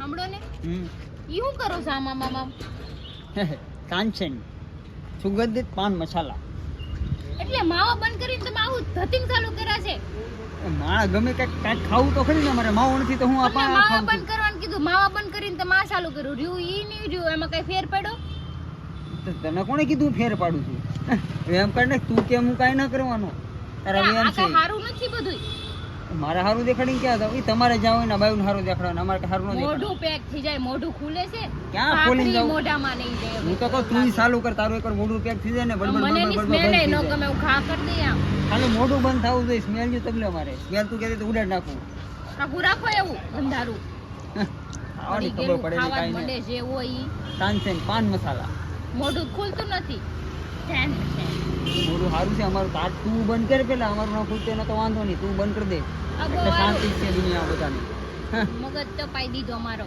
સાંભળો ને ઈ હું કરો છો આમાં મામા? કાંચન સુગંધિત પાન મસાલા. એટલે માવા બંધ કરીને તમે આવું ધતિંગ ચાલુ કર્યા છે? મારા ગમે કાંઈક ખાવું તો ખરી ને, મારે માવો નથી તો હું આ તમને માવા ખાઉં બંધ કરવાનું કીધું, માવા બંધ કરીને તમે આ ચાલુ કર્યું. રહ્યું ઈ નહીં રહ્યું, એમાં કઈ ફેર પડ્યો? તો તને કોણે કીધું ફેર પાડું છું? એમ કર ને, તું કેમ હું કાંઈ ન કરવાનો તારા આ એમ છે. કઈ સારું નથી બધું. મારે હારું દેખાડીને ક્યાં જાવ? ઈ તમારે જાવ ને બાયું હારું દેખાડવાનું, અમારે હારું ન દેખાડવાનું. મોઢું પેક થઈ જાય, મોઢું ખુલે છે, ક્યાં ખોલીને પાપડી જાઉં? મોઢામાં નહીં જાય. હું તો કહું તું ચાલુ કર, તારું એકવાર મોઢું પેક થઈ જાય ને બડબડ મને બડબડ ની બડબડ સ્મેલ બંધ ન થઈ જાય. ગમે, હું ખા કરી દઈ આમ. ખાલી મોઢું બંધ થવું જોઈએ. સ્મેલ જો તબલે મારે સ્મેલ તું કહેતી તો ઉડાડ નાખું. આખું રાખો એવું અંધારું. આવડી પડી ખબર ગયેલું પડે ને ખાવા કાંઈ મળે નહીં. જે હોય ઈ. તાનસેન પાન મસાલા. મોઢું જ ખુલતું નથી. મોઢું સારું છે અમારું. તાર તું બંધ કર પેલા, અમારું ના ખુલતું એનો તો વાંધો નહીં, તું બંધ કરી દે અબો એટલે શાંતિ છે દુનિયા બધાને. મગજ તો પાઈ દીધો અમારો.